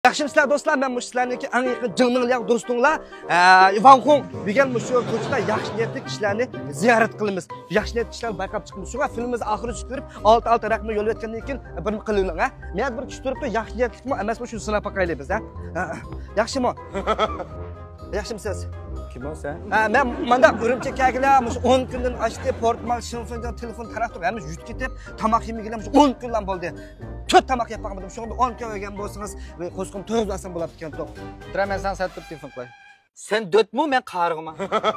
Yaxshimisilar do'stlar, men sizlarniki eng yaqin jinnilar do'stinglar, Ivan Kong degan shu ko'chada yaxshi niyatli kishilarni ziyorat qilamiz. Yaxshi niyatli kishilarni bayqab chiqamiz. Shunga filmimiz oxiriga chiqib, alt raqamga yo'l o'tgandan keyin bir qiling, ha. Men bir kishi turibdi, yaxshi niyatlikmi emasmi shuni sinab boqaylik, ha. Yaxshimi? Yaxshimisiz? Kim sen? Men manda Urumchigagilar 10 kundan ochdi, portmal, shinfindan telefon taraqtib, hamma yutib ketib, tomoq yemagilar 10 kundan bo'ldi. 4 tomoq yapamadım. Şu anda 10 kilo yegan bo'lsangiz, qo'shqim 4 asam bo'ladi ekan to'q. Tura men sen satib telefon qo'y. Sen dötmü men qarig'man.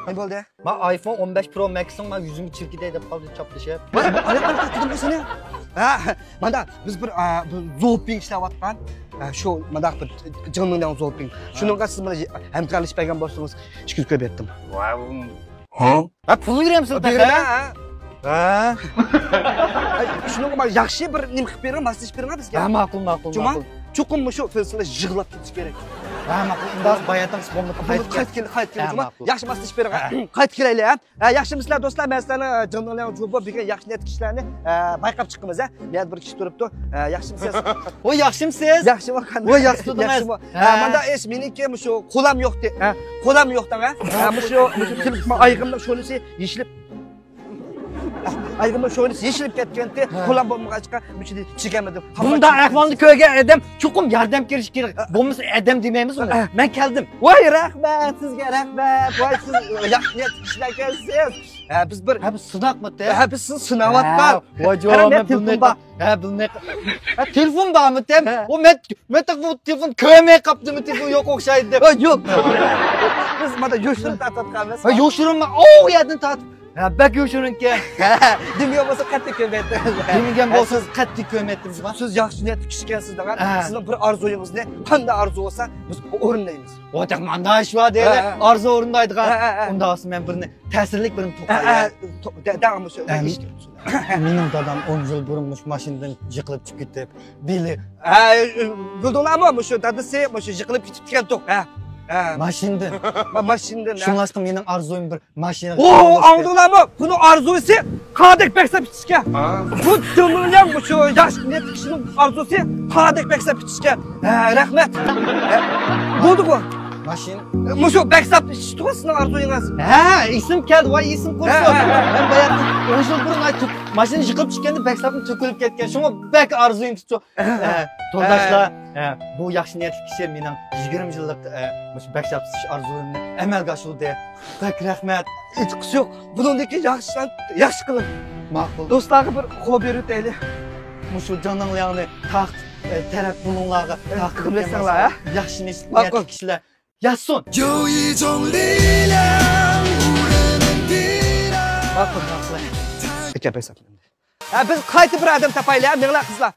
Ne bo'ldi? Men iPhone 15 Pro Max'ing men yuzimga chirkiday deb qoldi choplashib. Ana dedim seni. Ha, manda biz bir zooping ishlayotgan. Shu manda bir jinnidan zooping. Shunga siz mana hamkorlashib bergan bo'lsangiz, 2 kun berdim. Ha? Ha pul beramiz sizga. Ha? Shunga mana yaxshi bir nima qilib beraman, maslahat beraman bizga. Ha, ma'qul. Chuqum shu filmlar yig'lab ketish kerak. Ha, ma'qul. Undan bayatdan spomni qayt kel. Yaxshi maslahat beraman. Qayt kelaylik, ha. Yaxshimisizlar do'stlar, men sizlarni jinnilar jo'bo degan yaxshi niyat kishilarni bayqab chiqamiz, ha. Men bir kishi turibdi. Yaxshimisiz? O yaxshimisiz? Yaxshimi qanday? O yaxshi turibsiz. Menda meniki shu qo'lam yo'q de, ha. Qo'lam yo'qdan, ha. Shu telefon oyog'imda shunisi yeshilib Ayg'imda sho'yni yeshilib ketganda, qo'lam bo'lmag'achqa bunday chekamadim. Bunda ahvolni ko'rgan odam chuqum yordam berish kerak. Bo'lmasa odam demaymiz uni. Men keldim. Voy rahmat, sizga rahmat. Voy siz yaxshi niyat ishlagansiz. Biz bir sinoqmi-da? Biz sizni sinayotgan. Voy javob bunday. Bunday. Telefon bormi dem? O men bu telefon ko'rmay qolibdimi? Telefon yo'q o'xshaydi deb. Yo'q. Biz mana yo'shirib tortganmiz. Yo'shirma. Yerdan tortib. Bak yo'shirinki. Demiyor bo'lsa qattiq ko'maydi. Degan bo'lsangiz qattiq ko'mayapmiz. Siz yaxshi niyat kishikansizlar. Sizning bir orzuyingizni, qanday orzu bo'lsa, biz o'rindaymiz. O'taq manda ish bor deydi. Orzu o'rindaydigan. Unda olsa men birini ta'sirlik birini to'qay. Da'mi shu. Mening dadam 10 yil burun mashinadan yiqilib chiqib ketib, beli. Bildilarmi shu dadasi shu yiqilib ketib degan to'q. Mashinadan. Shunlashqa mening orzuyim bir mashina. Aldinglarmi? Buni orzusi qadek beksab bitishga. Bu dumilgan shu yaxshi niyat kishining orzusi qadek beksab bitishga. Rahmat. Bo'ldi-ku. Mashina. Mushu beksab bitish to'g'risini orzuyingiz. Ism keldi, voy ism ko'rsa. Men bayaqi 10 yil burun aytib, mashina yiqilib chiqqanda beksabim to'kilib ketgan. Shunga bek orzuyim tutdi. To'rdoshlar, bu yaxshi niyatli kishi mening 20 yillik shu beksab bitish orzuyimni amalga oshirdi. Bek rahmat. Hech qis yo'q. Buningdagi yaxshi qilib. Ma'qul. Do'stlarga bir xo'p beraylik. Mushu joninglarni taxt taraf buninglarga taxt qilib bersanlar, yaxshi niyatli kishilar yazsin. 有一种力量无人能抵挡。 Ma'qul. Aka beksab. Biz qaytib bir odam topaylik, minglar qizlar.